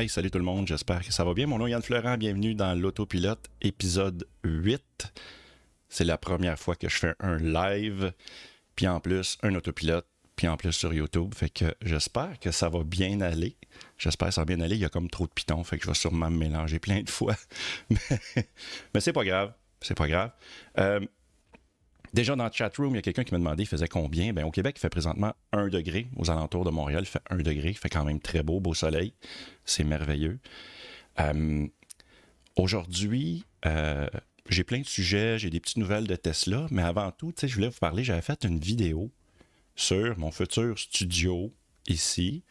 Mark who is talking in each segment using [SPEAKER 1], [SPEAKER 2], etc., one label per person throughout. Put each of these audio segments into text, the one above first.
[SPEAKER 1] Hey, salut tout le monde, j'espère que ça va bien. Mon nom est Yann Florent, bienvenue dans l'Autopilote, épisode 8. C'est la première fois que je fais un live, puis en plus un autopilote, puis en plus sur YouTube. Fait que j'espère que ça va bien aller. J'espère que ça va bien aller. Il y a comme trop de pitons, fait que je vais sûrement me mélanger plein de fois. Mais c'est pas grave, c'est pas grave. Déjà dans le chatroom, il y a quelqu'un qui m'a demandé il faisait combien. Bien, au Québec, il fait présentement 1 degré. Aux alentours de Montréal, il fait 1 degré. Il fait quand même très beau soleil. C'est merveilleux. Aujourd'hui, j'ai plein de sujets, j'ai des petites nouvelles de Tesla, mais avant tout, je voulais vous parler, j'avais fait une vidéo sur mon futur studio ici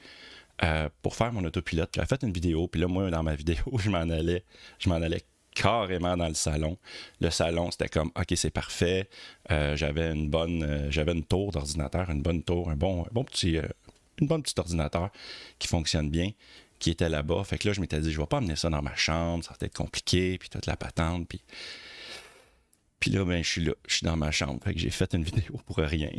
[SPEAKER 1] pour faire mon autopilote. J'avais fait une vidéo, puis là, moi, dans ma vidéo, je m'en allais carrément dans le salon. Le salon, c'était comme, OK, c'est parfait. J'avais une tour d'ordinateur, une bonne petite ordinateur qui fonctionne bien, qui était là-bas. Fait que là, je m'étais dit, je vais pas amener ça dans ma chambre, ça va être compliqué, puis toute la patente, puis là, ben, je suis dans ma chambre. Fait que j'ai fait une vidéo pour rien.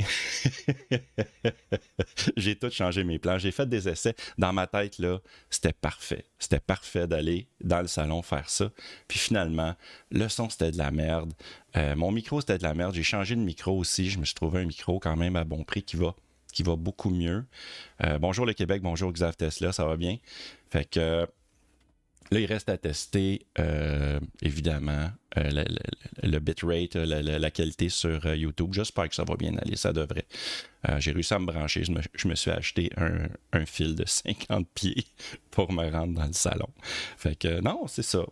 [SPEAKER 1] J'ai tout changé mes plans. J'ai fait des essais. Dans ma tête, là, c'était parfait. C'était parfait d'aller dans le salon faire ça. Puis finalement, le son, c'était de la merde. Mon micro, c'était de la merde. J'ai changé de micro aussi. Je me suis trouvé un micro quand même à bon prix qui va beaucoup mieux. Bonjour le Québec, bonjour Xav Tesla, ça va bien? Fait que là, il reste à tester, évidemment, le bitrate, la qualité sur YouTube. J'espère que ça va bien aller, ça devrait. J'ai réussi à me brancher. Je me suis acheté un fil de 50 pieds pour me rendre dans le salon. Fait que non, c'est ça.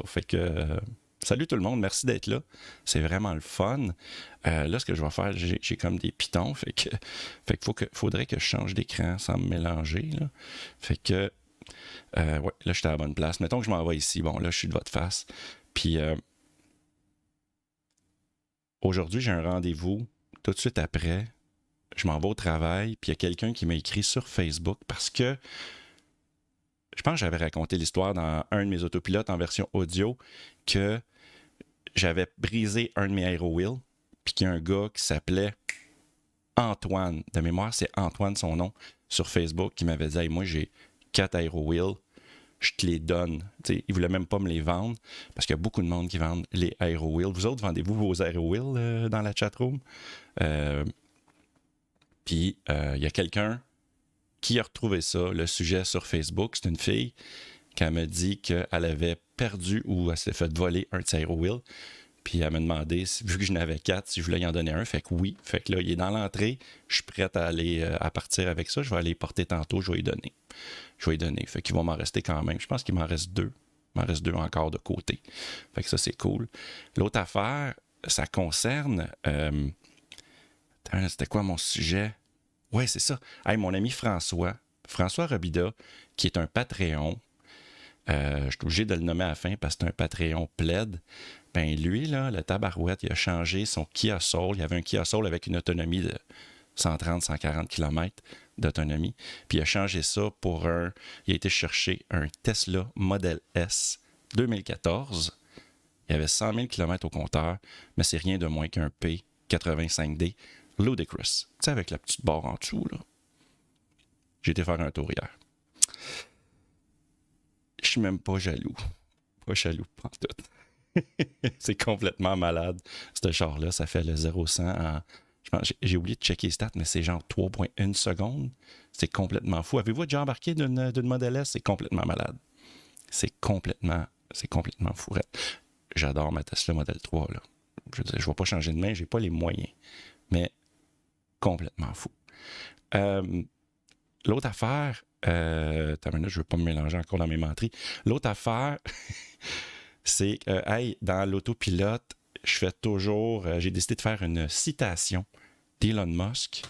[SPEAKER 1] Fait que salut tout le monde, merci d'être là. C'est vraiment le fun. Là, ce que je vais faire, j'ai comme des pitons. Fait que faudrait que je change d'écran sans me mélanger. Là. Fait que ouais, là, j'étais à la bonne place. Mettons que je m'en vais ici. Bon, là, je suis de votre face. Puis, aujourd'hui, j'ai un rendez-vous tout de suite après. Je m'en vais au travail. Puis, il y a quelqu'un qui m'a écrit sur Facebook parce que je pense que j'avais raconté l'histoire dans un de mes autopilotes en version audio que j'avais brisé un de mes aero-wheels. Puis, qu'il y a un gars qui s'appelait Antoine. De mémoire, c'est Antoine son nom sur Facebook qui m'avait dit hey, moi, j'ai 4 aero-wheels. Je te les donne. T'sais, ils ne voulaient même pas me les vendre parce qu'il y a beaucoup de monde qui vendent les aero-wheels. Vous autres, vendez-vous vos aero-wheels dans la chatroom? Puis, il y a quelqu'un qui a retrouvé ça, le sujet sur Facebook. C'est une fille qui m'a dit qu'elle avait perdu ou elle s'est fait voler un de ses aero-wheels. Puis, elle m'a demandé, vu que j'en avais 4, si je voulais y en donner un. Fait que oui. Fait que là, il est dans l'entrée. Je suis prêt à aller à partir avec ça. Je vais aller porter tantôt. Je vais lui donner. Fait qu'il va m'en rester quand même. Je pense qu'il m'en reste 2. Il m'en reste 2 encore de côté. Fait que ça, c'est cool. L'autre affaire, ça concerne... c'était quoi mon sujet? Ouais, c'est ça. Hey, mon ami François Robida, qui est un Patreon. Je suis obligé de le nommer à la fin parce que c'est un Patreon plaid. Ben lui, là, le tabarouette, il a changé son Kia Soul. Il y avait un Kia Soul avec une autonomie de 130-140 km d'autonomie. Puis il a changé ça pour il a été chercher un Tesla Model S 2014. Il y avait 100 000 km au compteur, mais c'est rien de moins qu'un P85D Ludicrous. Tu sais, avec la petite barre en dessous, là. J'ai été faire un tour hier. Je suis même pas jaloux. Pas jaloux, pas tout. C'est complètement malade, ce char-là. Ça fait le 0-100 en... J'ai oublié de checker les stats, mais c'est genre 3,1 secondes. C'est complètement fou. Avez-vous déjà embarqué d'une Model S? C'est complètement malade. C'est complètement fourette. J'adore ma Tesla Model 3. Là. Je ne vais pas changer de main, j'ai pas les moyens. Mais complètement fou. L'autre affaire... je ne veux pas me mélanger encore dans mes menteries. L'autre affaire, c'est que, hey, dans l'autopilote, j'ai décidé de faire une citation d'Elon Musk.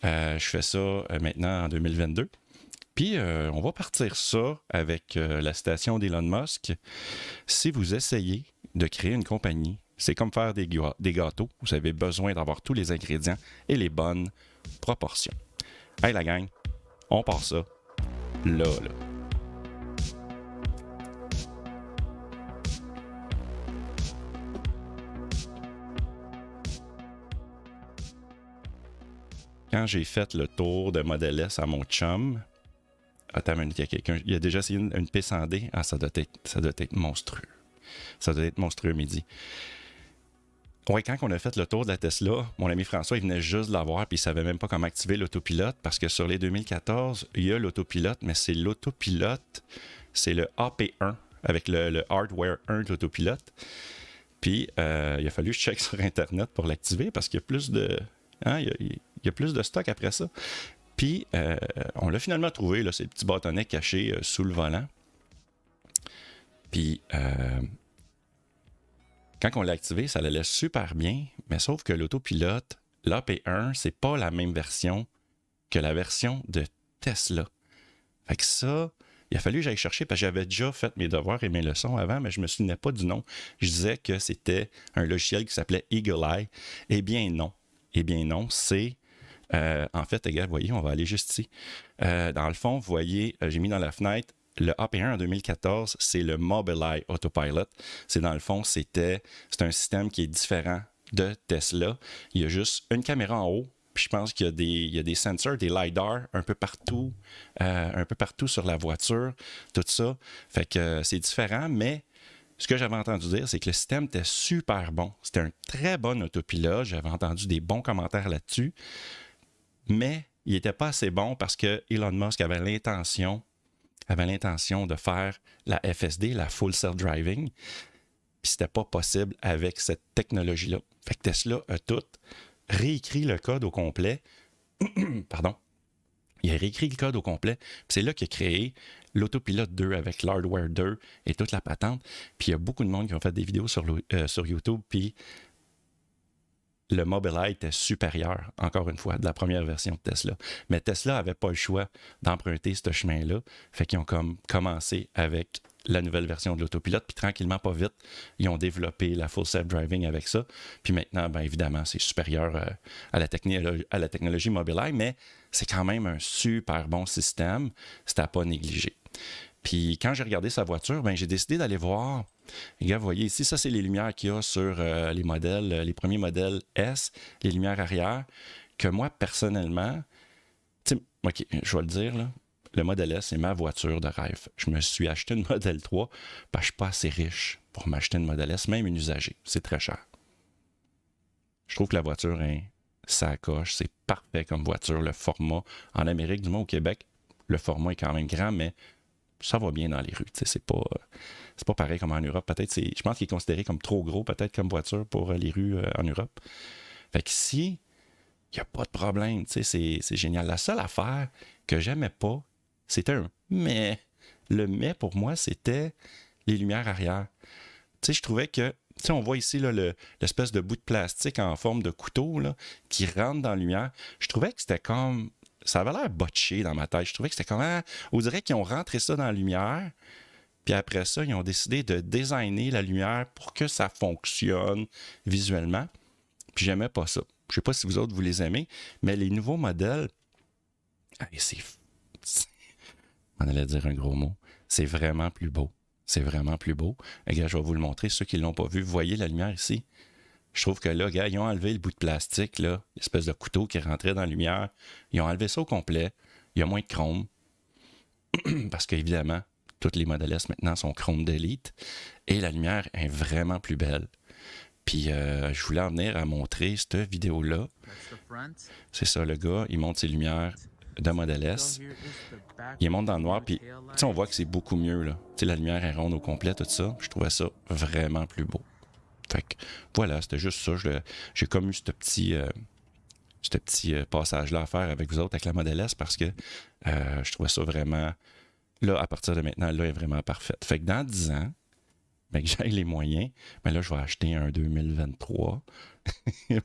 [SPEAKER 1] Je fais ça maintenant en 2022. Puis, on va partir ça avec la citation d'Elon Musk. Si vous essayez de créer une compagnie, c'est comme faire des gâteaux. Vous avez besoin d'avoir tous les ingrédients et les bonnes proportions. Hey, la gang, on part ça là. Quand j'ai fait le tour de Model S à mon chum, Attends une minute, il y a quelqu'un. Il a déjà essayé une piste en D. Ah, ça doit être monstrueux. Ça doit être monstrueux, Mehdi. Ouais, quand on a fait le tour de la Tesla, mon ami François, il venait juste de l'avoir, puis il savait même pas comment activer l'autopilote, parce que sur les 2014, il y a l'autopilote, mais c'est l'autopilote, c'est le AP1, avec le hardware 1 de l'autopilote. Puis, il a fallu que je check sur Internet pour l'activer, parce qu'il y a plus de... Hein, il y a plus de stock après ça. Puis, on l'a finalement trouvé, là, ces petits bâtonnets cachés sous le volant. Puis... quand on l'a activé, ça allait super bien, mais sauf que l'autopilote, l'AP1, c'est pas la même version que la version de Tesla. Fait que ça, il a fallu que j'aille chercher, parce que j'avais déjà fait mes devoirs et mes leçons avant, mais je me souvenais pas du nom. Je disais que c'était un logiciel qui s'appelait Eagle Eye. Eh bien non. Eh bien non, c'est... en fait, les gars, vous voyez, on va aller juste ici. Dans le fond, vous voyez, j'ai mis dans la fenêtre le AP1 en 2014, c'est le Mobileye Autopilot. C'est dans le fond, c'est un système qui est différent de Tesla. Il y a juste une caméra en haut, puis je pense qu'il y a des sensors, des LiDAR un peu partout sur la voiture, tout ça. Fait que c'est différent, mais ce que j'avais entendu dire, c'est que le système était super bon. C'était un très bon autopilote. J'avais entendu des bons commentaires là-dessus, mais il n'était pas assez bon parce que Elon Musk avait l'intention de faire la FSD, la Full Self-Driving, puis c'était pas possible avec cette technologie-là. Fait que Tesla a tout réécrit le code au complet. Pardon. Il a réécrit le code au complet, puis c'est là qu'il a créé l'Autopilote 2 avec l'Hardware 2 et toute la patente. Puis il y a beaucoup de monde qui ont fait des vidéos sur YouTube, puis le Mobileye était supérieur, encore une fois, de la première version de Tesla. Mais Tesla n'avait pas le choix d'emprunter ce chemin-là. Fait qu'ils ont commencé avec la nouvelle version de l'autopilote. Puis tranquillement, pas vite, ils ont développé la Full Self-Driving avec ça. Puis maintenant, bien évidemment, c'est supérieur à la technologie Mobileye, mais c'est quand même un super bon système. C'est à pas négliger. Puis quand j'ai regardé sa voiture, ben j'ai décidé d'aller voir. Les gars, vous voyez ici, ça, c'est les lumières qu'il y a sur les modèles, les premiers modèles S, les lumières arrière, que moi, personnellement, OK, je vais le dire, là, le modèle S, c'est ma voiture de rêve. Je me suis acheté une modèle 3 parce que je ne suis pas assez riche pour m'acheter une modèle S, même une usagée. C'est très cher. Je trouve que la voiture, ça coche, c'est parfait comme voiture. Le format, en Amérique, du moins au Québec, le format est quand même grand, mais ça va bien dans les rues. C'est pas pareil comme en Europe. Peut-être je pense qu'il est considéré comme trop gros, peut-être comme voiture pour les rues en Europe. Fait qu'ici, il n'y a pas de problème. C'est génial. La seule affaire que j'aimais pas, c'était un mais. Le mais pour moi, c'était les lumières arrière. Je trouvais que, on voit ici là, l'espèce de bout de plastique en forme de couteau là, qui rentre dans la lumière. Je trouvais que c'était comme... Ça avait l'air botché dans ma tête. Je trouvais que c'était comme... On dirait qu'ils ont rentré ça dans la lumière, puis après ça, ils ont décidé de designer la lumière pour que ça fonctionne visuellement. Puis j'aimais pas ça. Je sais pas si vous autres, vous les aimez, mais les nouveaux modèles... On allait dire un gros mot. C'est vraiment plus beau. C'est vraiment plus beau. Regarde, je vais vous le montrer. Ceux qui ne l'ont pas vu, vous voyez la lumière ici? Je trouve que là, gars, ils ont enlevé le bout de plastique, là, l'espèce de couteau qui rentrait dans la lumière. Ils ont enlevé ça au complet. Il y a moins de chrome. Parce qu'évidemment, toutes les modèles S maintenant sont chrome d'élite. Et la lumière est vraiment plus belle. Puis, je voulais en venir à montrer cette vidéo-là. C'est ça, le gars, il monte ses lumières de modèle S. Il monte dans le noir, puis on voit que c'est beaucoup mieux, là. La lumière est ronde au complet, tout ça. Je trouvais ça vraiment plus beau. Fait que voilà, c'était juste ça. J'ai comme eu ce petit passage-là à faire avec vous autres, avec la Model S, parce que je trouvais ça vraiment... Là, à partir de maintenant, là, est vraiment parfaite. Fait que dans 10 ans, ben, que j'ai les moyens, ben là, je vais acheter un 2023.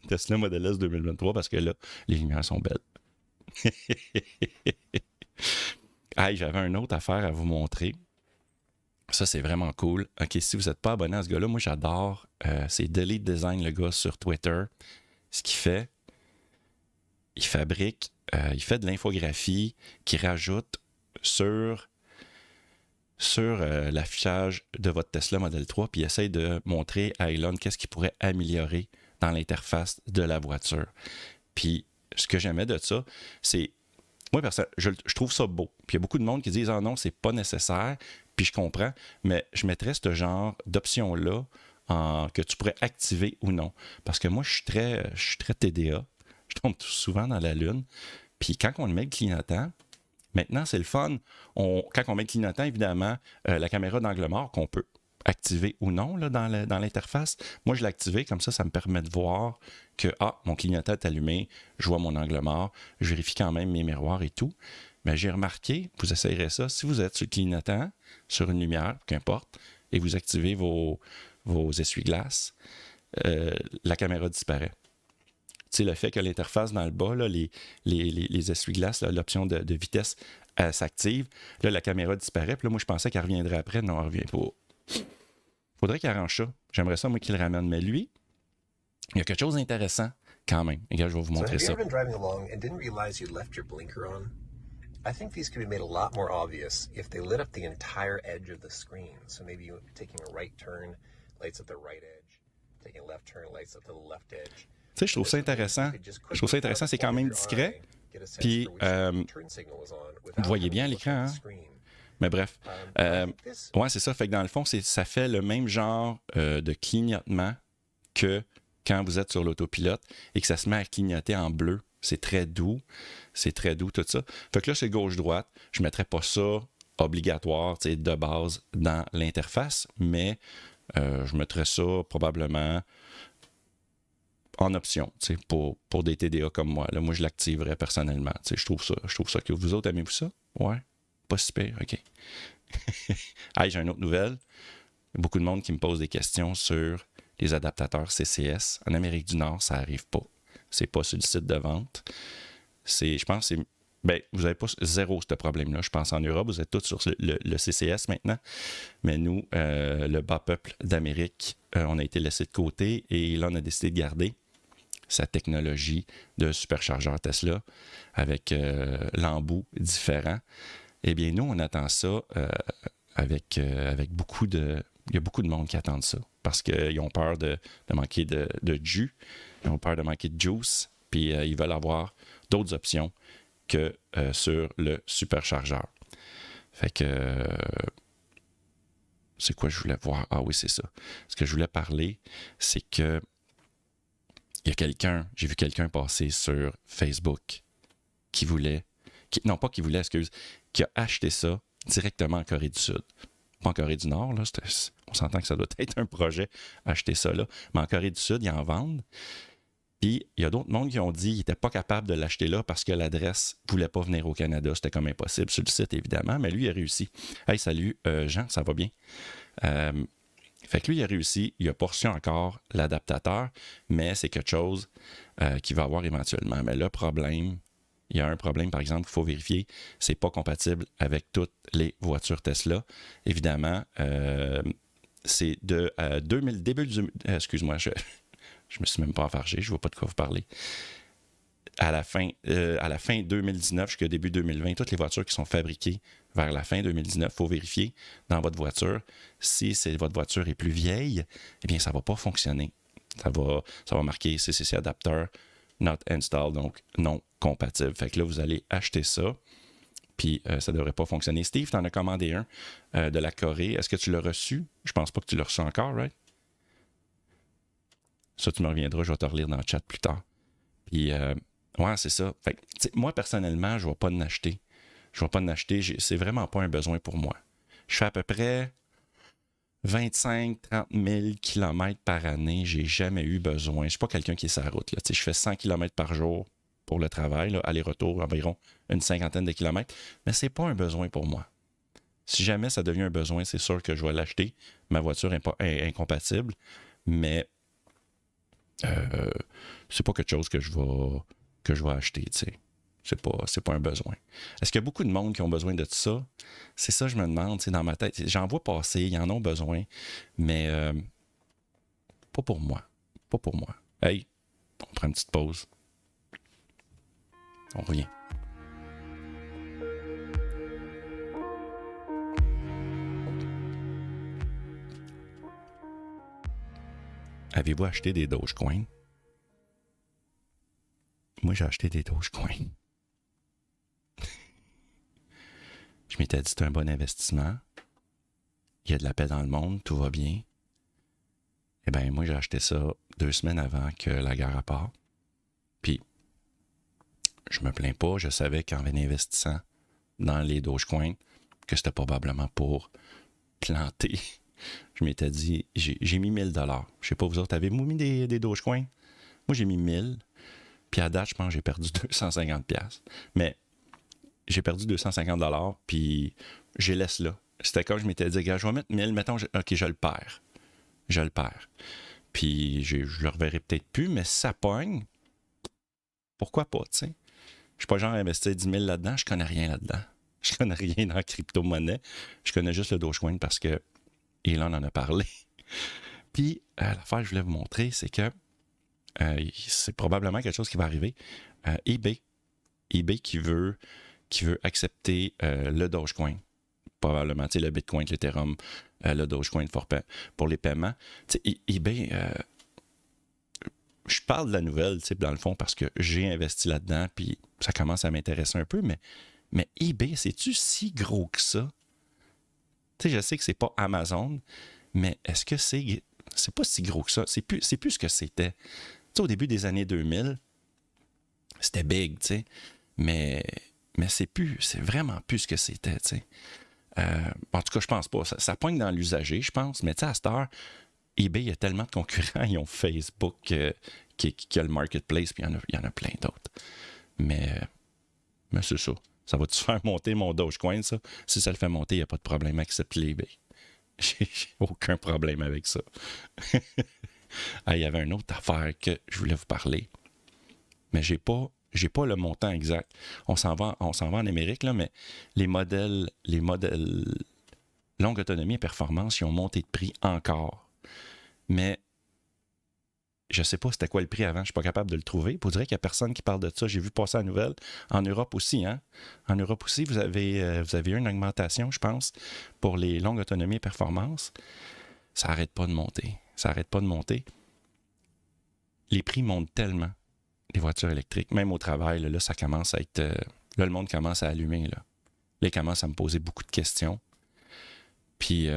[SPEAKER 1] Tesla Model S 2023, parce que là, les lumières sont belles. Hey, j'avais une autre affaire à vous montrer. Ça, c'est vraiment cool. OK, si vous n'êtes pas abonné à ce gars-là, moi, j'adore. C'est Delete Design, le gars, sur Twitter. Ce qu'il fait, il fabrique, il fait de l'infographie qui rajoute sur l'affichage de votre Tesla Model 3, puis il essaye de montrer à Elon qu'est-ce qu'il pourrait améliorer dans l'interface de la voiture. Puis, ce que j'aimais de ça, c'est moi, je trouve ça beau. Puis il y a beaucoup de monde qui disent « Ah non, c'est pas nécessaire. » Puis je comprends, mais je mettrais ce genre d'option-là que tu pourrais activer ou non. Parce que moi, je suis très TDA. Je tombe souvent dans la lune. Puis quand on met le clignotant, maintenant, c'est le fun. Quand on met le clignotant, évidemment, la caméra d'angle mort qu'on peut activer ou non là, dans l'interface. Moi, je l'ai activé, comme ça me permet de voir que mon clignotant est allumé, je vois mon angle mort, je vérifie quand même mes miroirs et tout. Mais j'ai remarqué, vous essayerez ça, si vous êtes sur le clignotant, sur une lumière, qu'importe, et vous activez vos essuie-glaces, la caméra disparaît. Tu sais, le fait que l'interface dans le bas, là, les essuie-glaces, là, l'option de vitesse s'active, là, la caméra disparaît, puis là, moi, je pensais qu'elle reviendrait après. Non, elle revient pas. Faudrait qu'il arrange ça. J'aimerais ça, moi, qu'il le ramène. Mais lui, il y a quelque chose d'intéressant quand même. Regarde, je vais vous montrer ça.
[SPEAKER 2] I think these could be made a lot more obvious if they lit up the entire edge of the screen. So maybe you taking a right turn lights up the right edge, taking a left turn lights up the left edge.
[SPEAKER 1] Tu sais, je trouve ça intéressant. Je trouve ça intéressant, c'est quand même discret. Puis, vous voyez bien l'écran, hein? Mais bref, ouais, c'est ça. Fait que dans le fond, ça fait le même genre de clignotement que quand vous êtes sur l'autopilote et que ça se met à clignoter en bleu. C'est très doux, tout ça. Fait que là, c'est gauche-droite. Je ne mettrais pas ça obligatoire, de base, dans l'interface, mais je mettrais ça probablement en option, pour des TDA comme moi. Là, moi, je l'activerais personnellement. Je trouve ça que vous autres, aimez-vous ça? Ouais? Pas si pire, OK. Hey, j'ai une autre nouvelle. Il y a beaucoup de monde qui me pose des questions sur les adaptateurs CCS. En Amérique du Nord, ça n'arrive pas. C'est pas sur le site de vente. Je pense que vous n'avez pas zéro ce problème-là. Je pense en Europe, vous êtes tous sur le CCS maintenant. Mais nous, le bas peuple d'Amérique, on a été laissé de côté et là, on a décidé de garder sa technologie de superchargeur Tesla avec l'embout différent. Eh bien, nous, on attend ça avec beaucoup de... Il y a beaucoup de monde qui attendent ça parce qu'ils ont peur de manquer de jus, ils ont peur de manquer de juice, puis ils veulent avoir d'autres options que sur le superchargeur. Fait que... c'est quoi je voulais voir? Ah oui, c'est ça. Ce que je voulais parler, c'est que il y a j'ai vu quelqu'un passer sur Facebook qui a acheté ça directement en Corée du Sud. Pas en Corée du Nord, là, on s'entend que ça doit être un projet, acheter ça là. Mais en Corée du Sud, ils en vendent. Puis, il y a d'autres mondes qui ont dit qu'ils n'étaient pas capables de l'acheter là parce que l'adresse ne voulait pas venir au Canada. C'était comme impossible sur le site, évidemment. Mais lui, il a réussi. Hey, salut, Jean, ça va bien? Fait que lui, il a réussi. Il n'a pas reçu encore l'adaptateur, mais c'est quelque chose qu'il va avoir éventuellement. Mais le problème... Il y a un problème, par exemple, qu'il faut vérifier. C'est pas compatible avec toutes les voitures Tesla. Évidemment, c'est de excuse-moi, je me suis même pas enfargé, je vois pas de quoi vous parler. À la fin 2019 jusqu'au début 2020, toutes les voitures qui sont fabriquées vers la fin 2019, il faut vérifier dans votre voiture. Si votre voiture est plus vieille, eh bien, ça va pas fonctionner. Ça va marquer CCC adapteur not installed, donc non compatible. Fait que là, vous allez acheter ça, puis ça ne devrait pas fonctionner. Steve, tu en as commandé un de la Corée. Est-ce que tu l'as reçu? Je pense pas que tu l'as reçu encore, right? Ça, tu me reviendras, je vais te relire dans le chat plus tard. Puis, ouais, c'est ça. Fait que, moi, personnellement, je ne vais pas en acheter. C'est vraiment pas un besoin pour moi. Je fais à peu près 25-30 000 km par année, j'ai jamais eu besoin. Je ne suis pas quelqu'un qui est sur la route. Là. Je fais 100 km par jour pour le travail, là, aller-retour, environ une cinquantaine de kilomètres, mais ce n'est pas un besoin pour moi. Si jamais ça devient un besoin, c'est sûr que je vais l'acheter. Ma voiture est incompatible, mais c'est pas quelque chose que je vais acheter, tu sais. C'est pas un besoin. Est-ce qu'il y a beaucoup de monde qui ont besoin de ça? C'est ça, je me demande, dans ma tête. J'en vois passer, ils en ont besoin, mais pas pour moi. Pas pour moi. Hey, on prend une petite pause. On revient. Avez-vous acheté des Dogecoin? Moi, j'ai acheté des Dogecoin. Je m'étais dit, c'est un bon investissement. Il y a de la paix dans le monde, tout va bien. Eh bien, moi, j'ai acheté ça 2 semaines avant que la guerre parte. Puis, je me plains pas. Je savais qu'en investissant dans les Dogecoin, que c'était probablement pour planter. Je m'étais dit, j'ai mis 1000$. Je sais pas, vous autres, avez-vous mis des Dogecoin? Moi, j'ai mis 1000$. Puis à date, je pense que j'ai perdu 250$. Mais j'ai perdu 250$, puis je les laisse là. C'était comme je m'étais dit, gars, je vais mettre 1000$, mettons, OK, je le perds. Je le perds. Puis je le reverrai peut-être plus, mais si ça pogne, pourquoi pas, tu sais? Je suis pas genre à investir 10 000 là-dedans, je connais rien là-dedans. Je connais rien dans la crypto-monnaie. Je connais juste le Dogecoin parce que Elon en a parlé. Puis, l'affaire que je voulais vous montrer, c'est que c'est probablement quelque chose qui va arriver. eBay qui veut accepter le Dogecoin. Probablement, tu sais, le Bitcoin, l'Ethereum, le Dogecoin pour les paiements. Tu sais, eBay, je parle de la nouvelle, tu sais, dans le fond, parce que j'ai investi là-dedans, puis ça commence à m'intéresser un peu, mais eBay, c'est-tu si gros que ça? Tu sais, je sais que c'est pas Amazon, mais est-ce que c'est pas si gros que ça? C'est plus ce que c'était. Tu sais, au début des années 2000, c'était big, tu sais, mais c'est vraiment plus ce que c'était, tu sais. En tout cas, je pense pas. Ça pogne dans l'usager, je pense, mais tu sais, à cette heure, eBay, il y a tellement de concurrents. Ils ont Facebook qui a le marketplace, puis il y en a plein d'autres. Mais c'est ça. Ça va-tu faire monter mon Dogecoin, ça? Si ça le fait monter, il n'y a pas de problème. Accepte l'eBay. J'ai aucun problème avec ça. Il y avait une autre affaire que je voulais vous parler. Mais j'ai pas le montant exact. On s'en va en Amérique, là, mais les modèles longue autonomie et performance, ils ont monté de prix encore. Mais je ne sais pas c'était quoi le prix avant, je ne suis pas capable de le trouver. Pour dire qu'il n'y a personne qui parle de ça. J'ai vu passer la nouvelle. En Europe aussi, hein? En Europe aussi, vous avez eu une augmentation, je pense, pour les longues autonomies et performances. Ça n'arrête pas de monter. Ça n'arrête pas de monter. Les prix montent tellement, les voitures électriques. Même au travail, là ça commence à être... là, le monde commence à allumer. Là, ils commencent à me poser beaucoup de questions. Puis,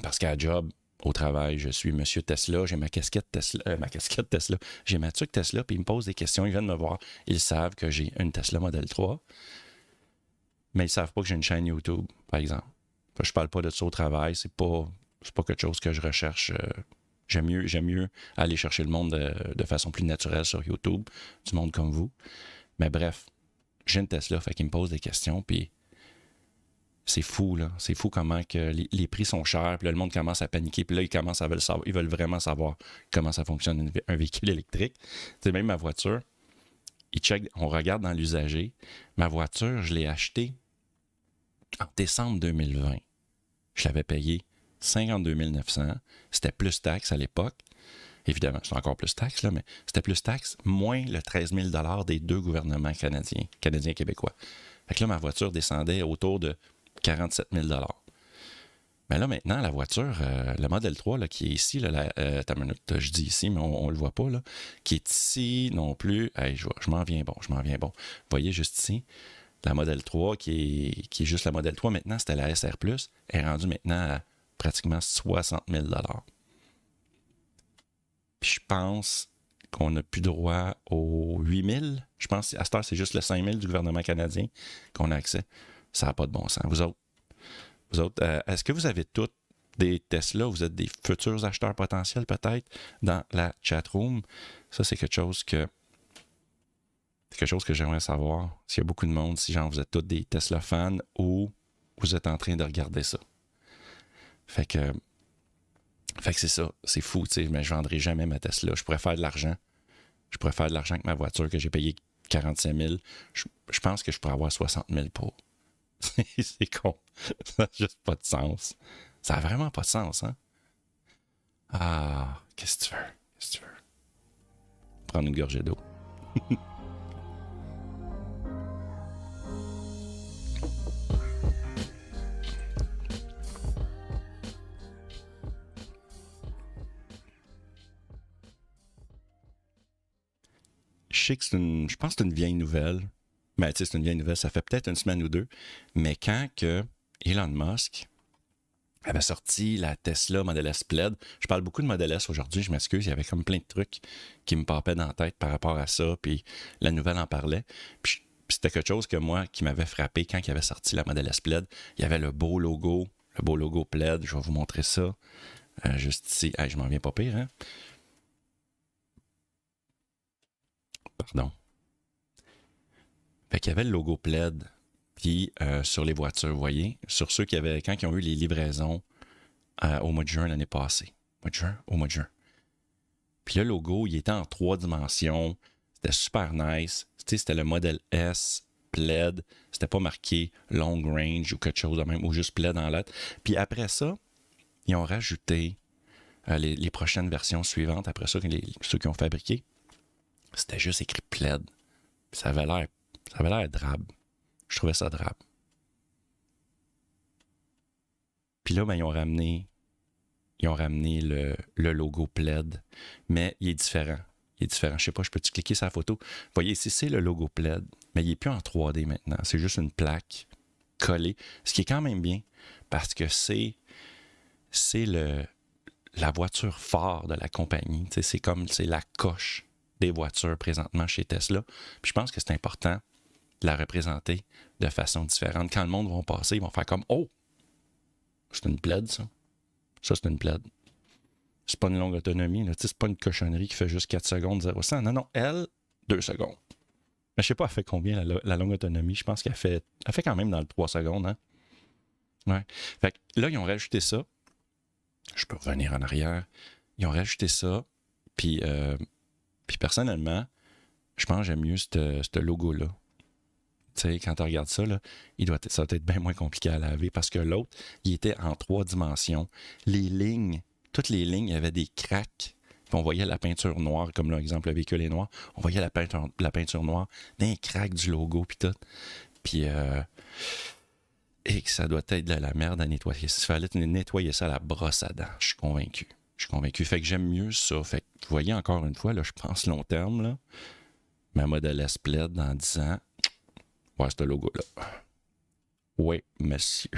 [SPEAKER 1] parce qu'à la job, au travail, je suis Monsieur Tesla, j'ai ma casquette Tesla, j'ai ma tuque Tesla, puis ils me posent des questions, ils viennent me voir. Ils savent que j'ai une Tesla Model 3, mais ils ne savent pas que j'ai une chaîne YouTube, par exemple. Je ne parle pas de ça au travail, c'est pas quelque chose que je recherche. J'aime mieux aller chercher le monde de façon plus naturelle sur YouTube, du monde comme vous. Mais bref, j'ai une Tesla, fait qu'ils me posent des questions, puis c'est fou, là. C'est fou comment que les prix sont chers, puis là, le monde commence à paniquer, puis là, ils veulent vraiment savoir comment ça fonctionne un véhicule électrique. C'est même ma voiture, on regarde dans l'usager. Ma voiture, je l'ai achetée en décembre 2020. Je l'avais payée 52 900. C'était plus taxes à l'époque. Évidemment, c'est encore plus taxes, là, mais c'était plus taxes, moins le 13 000 des deux gouvernements canadiens et québécois. Fait que là, ma voiture descendait autour de 47 000 $. Mais là, maintenant, la voiture, le Model 3, là, qui est ici, là, attends une minute, je dis ici, mais on ne le voit pas, là, qui est ici non plus. Hey, je m'en viens bon. Vous voyez juste ici, la Model 3, qui est juste la Model 3, maintenant, c'était la SR+, est rendue maintenant à pratiquement 60 000 $. Puis je pense qu'on n'a plus droit aux 8 000. Je pense qu'à cette heure, c'est juste le 5 000 du gouvernement canadien qu'on a accès. Ça n'a pas de bon sens. Vous autres, est-ce que vous avez toutes des Tesla? Vous êtes des futurs acheteurs potentiels peut-être dans la chatroom? Ça, c'est quelque chose que j'aimerais savoir. S'il y a beaucoup de monde, si genre vous êtes tous des Tesla fans ou vous êtes en train de regarder ça. Fait que c'est ça. C'est fou, tu sais, mais je ne vendrai jamais ma Tesla. Je pourrais faire de l'argent. Avec ma voiture que j'ai payée 45 000. Je pense que je pourrais avoir 60 000 pour. C'est con. Ça n'a juste pas de sens. Ça n'a vraiment pas de sens, hein? Ah, qu'est-ce que tu veux? Prendre une gorgée d'eau. Je sais que je pense que c'est une vieille nouvelle, Ben, tu sais, c'est une vieille nouvelle, ça fait peut-être une semaine ou deux, mais quand que Elon Musk avait sorti la Tesla Model S Plaid, je parle beaucoup de Model S aujourd'hui, je m'excuse, il y avait comme plein de trucs qui me papaient dans la tête par rapport à ça, puis la nouvelle en parlait. Puis c'était quelque chose que moi, qui m'avait frappé quand il avait sorti la Model S Plaid. Il y avait le beau logo Plaid, je vais vous montrer ça, juste ici. Hey, je m'en viens pas pire, hein? Pardon. Fait qu'il y avait le logo Plaid, puis sur les voitures, vous voyez, sur ceux quand ils ont eu les livraisons au mois de juin l'année passée. Au mois de juin. Puis le logo, il était en 3 dimensions. C'était super nice. Tu sais, c'était le modèle S, Plaid. C'était pas marqué long range ou quelque chose de même, ou juste Plaid en lettres. Puis après ça, ils ont rajouté les prochaines versions suivantes. Après ça, ceux qui ont fabriqué, c'était juste écrit Plaid. Puis ça avait l'air drabe. Je trouvais ça drabe. Puis là, ben, ils ont ramené le logo Plaid, mais il est différent. Je sais pas, je peux-tu cliquer sur la photo? Vous voyez ici, c'est le logo Plaid, mais il n'est plus en 3D maintenant. C'est juste une plaque collée, ce qui est quand même bien, parce que c'est la voiture phare de la compagnie. C'est la coche des voitures présentement chez Tesla. Puis je pense que c'est important de la représenter de façon différente. Quand le monde va passer, ils vont faire comme « Oh! C'est une Plaid, ça. Ça, c'est une Plaid. » C'est pas une longue autonomie. Là. C'est pas une cochonnerie qui fait juste 4 secondes, 0-100. Non, elle, 2 secondes. Mais je sais pas, elle fait combien la longue autonomie. Je pense qu'elle fait quand même dans le 3 secondes. Hein? Ouais. Fait que là, ils ont rajouté ça. Je peux revenir en arrière. Ils ont rajouté ça. Puis personnellement, je pense que j'aime mieux ce logo-là. Tu sais, quand tu regardes ça, là, ça doit être bien moins compliqué à laver parce que l'autre, il était en 3 dimensions. Toutes les lignes, il y avait des cracks. Puis on voyait la peinture noire, comme là, exemple, le véhicule est noir. On voyait la peinture noire dans les cracks du logo, puis tout. Puis, et que ça doit être de la merde à nettoyer. S'il fallait nettoyer ça à la brosse à dents, je suis convaincu. Fait que j'aime mieux ça. Fait que, vous voyez, encore une fois, là, je pense long terme, là, ma Model S Plaid dans 10 ans, ouais, ce logo-là. Oui, monsieur.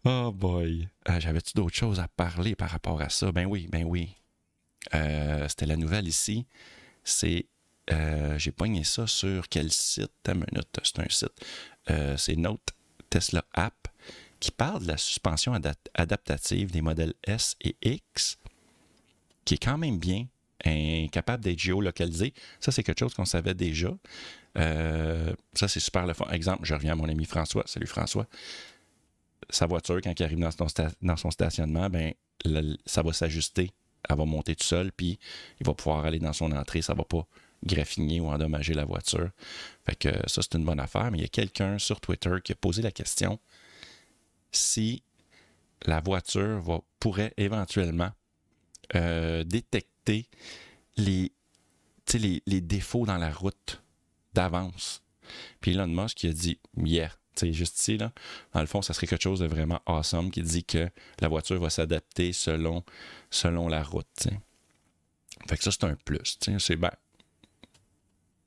[SPEAKER 1] Oh boy. J'avais-tu d'autres choses à parler par rapport à ça? Ben oui. C'était la nouvelle ici. J'ai pogné ça sur quel site? T'as une minute, c'est un site. C'est Note Tesla App qui parle de la suspension adaptative des modèles S et X, qui est quand même bien, capable d'être géolocalisé. Ça, c'est quelque chose qu'on savait déjà. Ça, c'est super le fun. Exemple, je reviens à mon ami François. Salut François. Sa voiture, quand il arrive dans son stationnement, ben, ça va s'ajuster. Elle va monter tout seul, puis il va pouvoir aller dans son entrée. Ça ne va pas graffiner ou endommager la voiture. Fait que ça, c'est une bonne affaire. Mais il y a quelqu'un sur Twitter qui a posé la question si la voiture pourrait éventuellement détecter les défauts dans la route d'avance. Puis Elon Musk, il a dit « Yeah ». C'est juste ici, là. Dans le fond, ça serait quelque chose de vraiment awesome qui dit que la voiture va s'adapter selon la route. T'sais. Fait que ça, c'est un plus. C'est ben,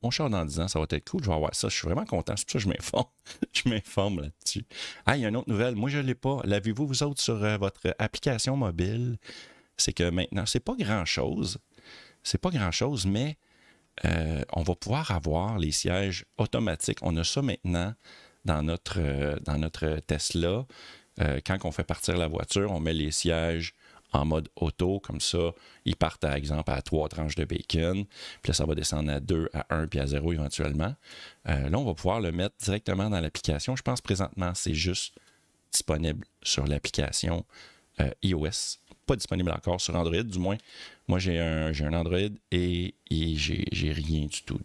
[SPEAKER 1] mon char dans 10 ans, ça va être cool. Je vais avoir ça. Je suis vraiment content. C'est pour ça que je m'informe. Je m'informe là-dessus. Ah, il y a une autre nouvelle. Moi, je ne l'ai pas. L'avez-vous, vous autres, sur votre application mobile? C'est que maintenant, c'est pas grand-chose. Mais on va pouvoir avoir les sièges automatiques. On a ça maintenant dans notre Tesla. Quand on fait partir la voiture, on met les sièges en mode auto, comme ça, ils partent, par exemple, à 3 tranches de bacon, puis là, ça va descendre à 2, à 1, puis à 0 éventuellement. Là, on va pouvoir le mettre directement dans l'application. Je pense présentement, c'est juste disponible sur l'application iOS. Pas disponible encore sur Android, du moins. Moi, j'ai un Android et j'ai rien du tout.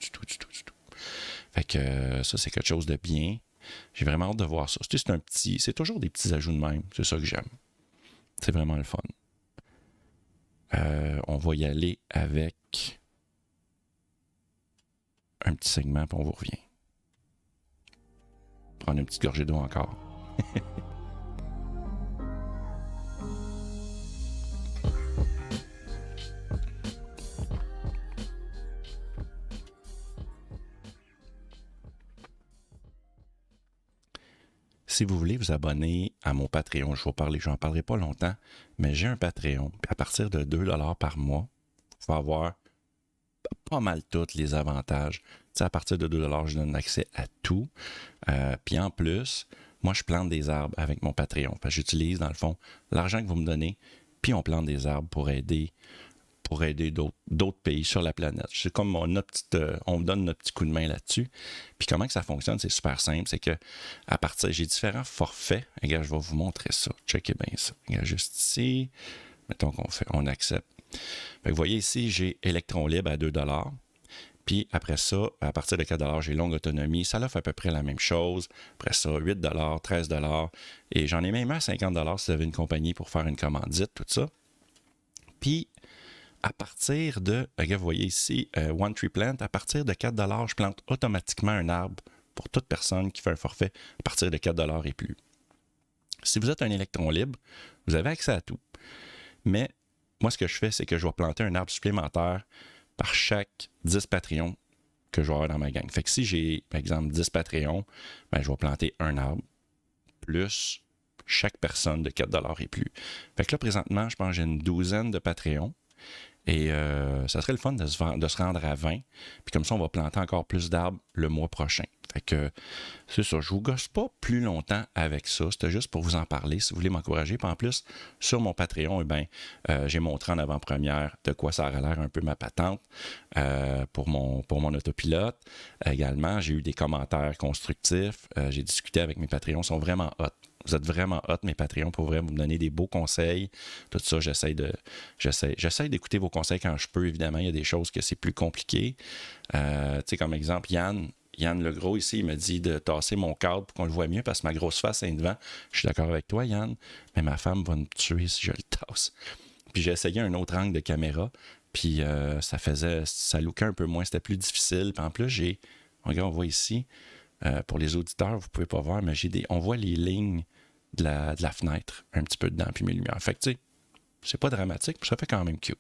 [SPEAKER 1] Fait que ça, c'est quelque chose de bien. J'ai vraiment hâte de voir ça. C'est toujours des petits ajouts de même. C'est ça que j'aime. C'est vraiment le fun. On va y aller avec un petit segment, puis on vous revient. Prendre une petite gorgée d'eau encore. si vous voulez vous abonner à mon Patreon, je n'en parlerai pas longtemps, mais j'ai un Patreon. Puis à partir de 2$ par mois, vous pouvez avoir pas mal tous les avantages. T'sais, à partir de 2$, je donne accès à tout. Puis en plus, moi, je plante des arbres avec mon Patreon. Fait que j'utilise, dans le fond, l'argent que vous me donnez, puis on plante des arbres pour aider d'autres pays sur la planète. C'est comme on me donne notre petit coup de main là-dessus. Puis comment que ça fonctionne, c'est super simple. C'est que à partir, j'ai différents forfaits. Regarde, je vais vous montrer ça. Checkez bien ça. Regarde, juste ici. Mettons on accepte. Fait que vous voyez ici, j'ai Électron libre à 2$. Puis après ça, à partir de 4$, j'ai longue autonomie. Ça offre à peu près la même chose. Après ça, 8$, 13$. Et j'en ai même à 50$ si vous avez une compagnie pour faire une commandite, tout ça. Puis, à partir de, regarde, vous voyez ici, One Tree Plant, à partir de 4$, je plante automatiquement un arbre pour toute personne qui fait un forfait à partir de 4$ et plus. Si vous êtes un électron libre, vous avez accès à tout. Mais moi, ce que je fais, c'est que je vais planter un arbre supplémentaire par chaque 10 Patreons que je vais avoir dans ma gang. Fait que si j'ai, par exemple, 10 Patreons, ben, je vais planter un arbre plus chaque personne de 4$ et plus. Fait que là, présentement, je pense que j'ai une douzaine de Patreons. Et ça serait le fun de se rendre à 20. Puis comme ça, on va planter encore plus d'arbres le mois prochain. Fait que c'est ça. Je ne vous gosse pas plus longtemps avec ça. C'était juste pour vous en parler si vous voulez m'encourager. Puis en plus, sur mon Patreon, j'ai montré en avant-première de quoi ça aurait l'air un peu ma patente pour mon autopilote. Également, j'ai eu des commentaires constructifs. J'ai discuté avec mes Patreons. Ils sont vraiment hot. Vous êtes vraiment hot, mes Patreons, pour vraiment me donner des beaux conseils. Tout ça, j'essaie d'écouter vos conseils quand je peux, évidemment. Il y a des choses que c'est plus compliqué. Tu sais, comme exemple, Yann Legros, ici, il me dit de tasser mon cadre pour qu'on le voit mieux parce que ma grosse face est devant. Je suis d'accord avec toi, Yann, mais ma femme va me tuer si je le tasse. Puis j'ai essayé un autre angle de caméra, puis ça lookait un peu moins, c'était plus difficile. Puis en plus, regarde, on voit ici, pour les auditeurs, vous ne pouvez pas voir, mais on voit les lignes de la fenêtre un petit peu dedans, puis mes lumières. Fait que, tu sais, c'est pas dramatique, puis ça fait quand même cute.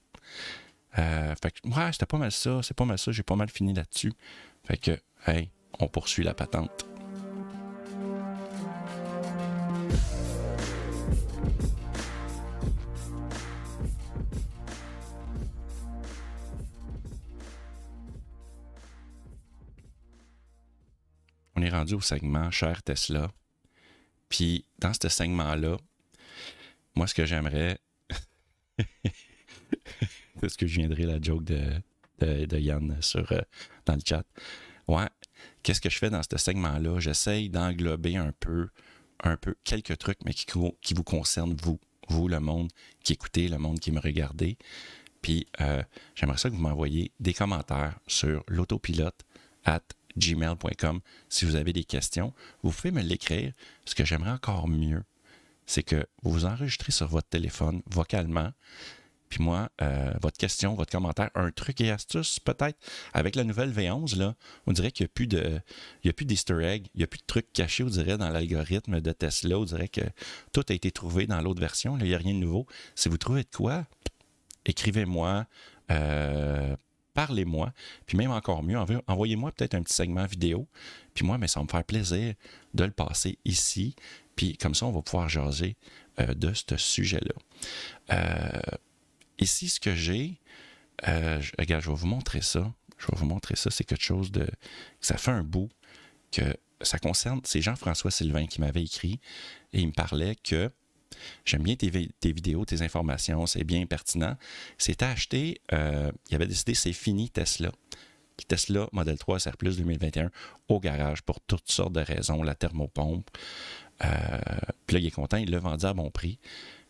[SPEAKER 1] Fait que, ouais, c'était pas mal ça, j'ai pas mal fini là-dessus. Fait que, hey, on poursuit la patente. On est rendu au segment Cher Tesla. Puis, dans ce segment-là, moi, ce que j'aimerais... c'est ce que je viendrai la joke de Yann dans le chat. Ouais, qu'est-ce que je fais dans ce segment-là? J'essaye d'englober un peu quelques trucs, mais qui vous concernent, vous, le monde qui écoutez, le monde qui me regardez. Puis, j'aimerais ça que vous m'envoyiez des commentaires sur l'autopilote@gmail.com si vous avez des questions. Vous pouvez me l'écrire. Ce que j'aimerais encore mieux, c'est que vous vous enregistrez sur votre téléphone vocalement. Puis moi, votre question, votre commentaire, un truc et astuce peut-être. Avec la nouvelle V11, là, on dirait qu'il n'y a plus d'easter egg, il n'y a plus de trucs cachés, on dirait, dans l'algorithme de Tesla. On dirait que tout a été trouvé dans l'autre version. Là, il n'y a rien de nouveau. Si vous trouvez de quoi, écrivez-moi, parlez-moi. Puis même encore mieux, envoyez-moi peut-être un petit segment vidéo. Puis moi, mais ça va me faire plaisir de le passer ici. Puis comme ça, on va pouvoir jaser de ce sujet-là. Ici, ce que j'ai, regarde, je vais vous montrer ça. C'est quelque chose de... Ça fait un bout que ça concerne... C'est Jean-François Sylvain qui m'avait écrit et il me parlait que j'aime bien tes vidéos, tes informations, c'est bien pertinent. C'était acheté, il avait décidé, c'est fini Tesla. Le Tesla Model 3 SR Plus 2021 au garage pour toutes sortes de raisons, la thermopompe. Puis là, il est content, il l'a vendu à bon prix.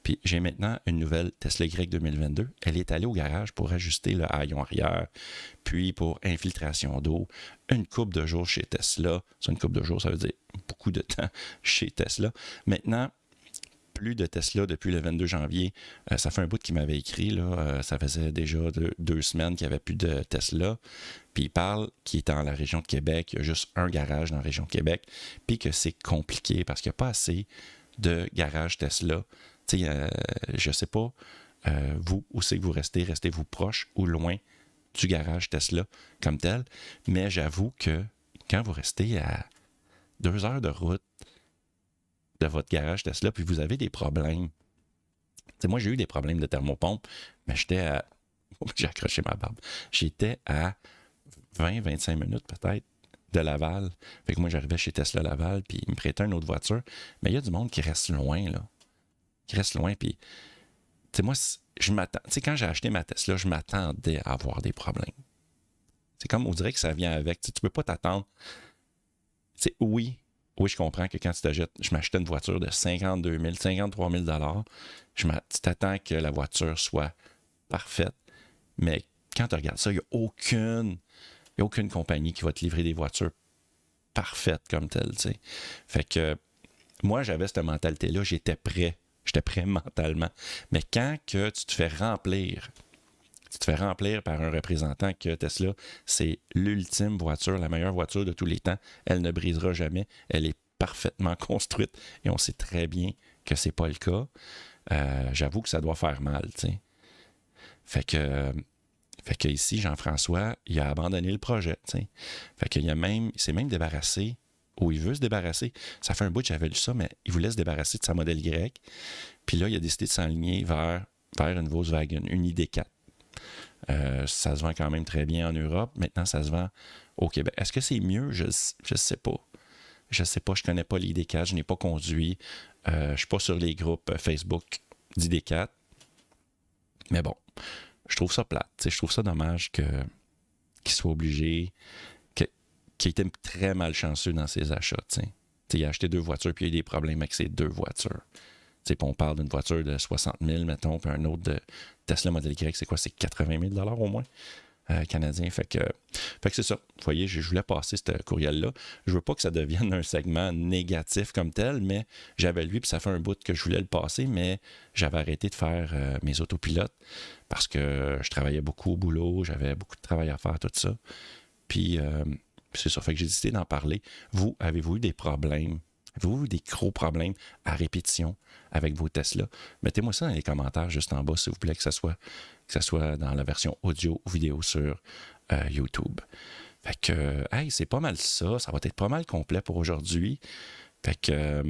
[SPEAKER 1] Puis j'ai maintenant une nouvelle Tesla Y 2022. Elle est allée au garage pour ajuster le haillon arrière, puis pour infiltration d'eau. Une couple de jours chez Tesla. C'est une couple de jours, ça veut dire beaucoup de temps chez Tesla. Maintenant, plus de Tesla depuis le 22 janvier. Ça fait un bout qu'il m'avait écrit. Là, ça faisait déjà 2 semaines qu'il n'y avait plus de Tesla. Puis il parle qu'il est dans la région de Québec. Il y a juste un garage dans la région de Québec. Puis que c'est compliqué parce qu'il n'y a pas assez de garages Tesla. Tu sais, je ne sais pas, vous, où c'est que vous restez-vous proche ou loin du garage Tesla comme tel, mais j'avoue que quand vous restez à 2 heures de route, de votre garage Tesla, puis vous avez des problèmes. T'sais, moi, j'ai eu des problèmes de thermopompe, mais j'étais à... J'ai accroché ma barbe. J'étais à 20-25 minutes peut-être de Laval. Fait que moi, j'arrivais chez Tesla Laval, puis ils me prêtaient une autre voiture. Mais il y a du monde qui reste loin, là. Qui reste loin, puis... Tu sais, moi, je m'attends... Tu sais, quand j'ai acheté ma Tesla, je m'attendais à avoir des problèmes. C'est comme, on dirait que ça vient avec. Tu peux pas t'attendre. Tu sais, oui, je comprends que quand tu t'achètes... Je m'achetais une voiture de 52 000, 53 000 $. Tu t'attends que la voiture soit parfaite. Mais quand tu regardes ça, il n'y a aucune compagnie qui va te livrer des voitures parfaites comme telles, tu sais. Fait que moi, j'avais cette mentalité-là, j'étais prêt mentalement. Mais quand que tu te fais remplir par un représentant que Tesla, c'est l'ultime voiture, la meilleure voiture de tous les temps, elle ne brisera jamais, elle est parfaitement construite et on sait très bien que c'est pas le cas. J'avoue que ça doit faire mal, tu sais. Fait que ici, Jean-François, il a abandonné le projet, tu sais. Fait qu'il il s'est même débarrassé, ou il veut se débarrasser. Ça fait un bout que j'avais lu ça, mais il voulait se débarrasser de sa modèle Y. Puis là, il a décidé de s'enligner vers une Volkswagen, une ID4. Ça se vend quand même très bien en Europe. Maintenant, ça se vend au Québec. Est-ce que c'est mieux? Je sais pas. Je sais pas, je connais pas l'ID4, je n'ai pas conduit. Je suis pas sur les groupes Facebook d'ID4. Mais bon, je trouve ça plate. Je trouve ça dommage qu'il soit obligé, qu'il était très malchanceux dans ses achats. Il a acheté 2 voitures, puis il y a eu des problèmes avec ces 2 voitures. On parle d'une voiture de 60 000, mettons, puis un autre de Tesla Model Y, c'est quoi? C'est 80 000 au moins canadien. Fait que c'est ça. Vous voyez, je voulais passer ce courriel-là. Je veux pas que ça devienne un segment négatif comme tel, mais j'avais lui, puis ça fait un bout que je voulais le passer, mais j'avais arrêté de faire mes autopilotes parce que je travaillais beaucoup au boulot, j'avais beaucoup de travail à faire, tout ça. Puis c'est ça. Fait que j'ai décidé d'en parler. Vous, avez-vous eu des problèmes? Avez-vous eu des gros problèmes à répétition avec vos Tesla? Mettez-moi ça dans les commentaires juste en bas, s'il vous plaît, que ça soit dans la version audio ou vidéo sur YouTube. Fait que, c'est pas mal ça. Ça va être pas mal complet pour aujourd'hui. Fait que,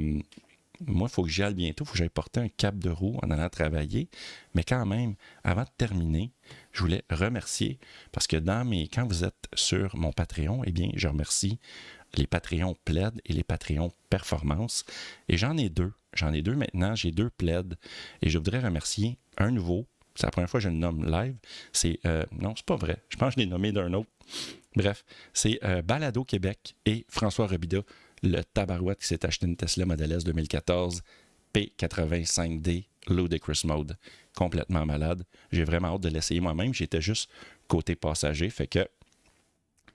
[SPEAKER 1] moi, il faut que j'y aille bientôt. Il faut que j'aille porter un cap de roue en allant travailler. Mais quand même, avant de terminer, je voulais remercier, parce que quand vous êtes sur mon Patreon, eh bien, je remercie les Patreons Plaid et les Patreons Performance. Et j'en ai 2. J'en ai 2 maintenant. J'ai 2 Plaid. Et je voudrais remercier un nouveau. C'est la première fois que je le nomme live. Non, c'est pas vrai. Je pense que je l'ai nommé d'un autre. Bref, c'est Balado Québec et François Robida, le tabarouette qui s'est acheté une Tesla Model S 2014 P85D Ludicrous Mode. Complètement malade. J'ai vraiment hâte de l'essayer moi-même. J'étais juste côté passager. Fait que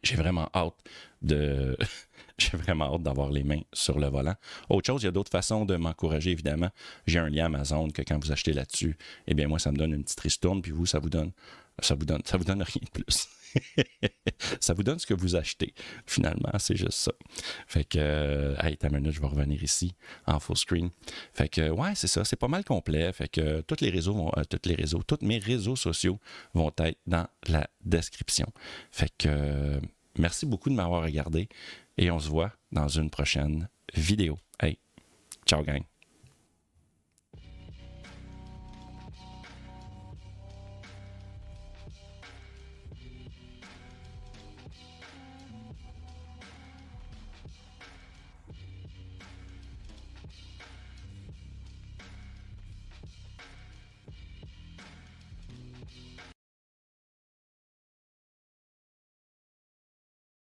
[SPEAKER 1] j'ai vraiment hâte d'avoir les mains sur le volant. Autre chose, il y a d'autres façons de m'encourager, évidemment. J'ai un lien Amazon que quand vous achetez là-dessus, eh bien, moi, ça me donne une petite ristourne, puis vous, ça vous donne rien de plus. Ça vous donne ce que vous achetez, finalement, c'est juste ça. Fait que, t'as une minute, je vais revenir ici, en full screen. Fait que, ouais, c'est ça, c'est pas mal complet. Fait que, tous mes réseaux sociaux vont être dans la description. Fait que, merci beaucoup de m'avoir regardé et on se voit dans une prochaine vidéo. Hey, ciao gang!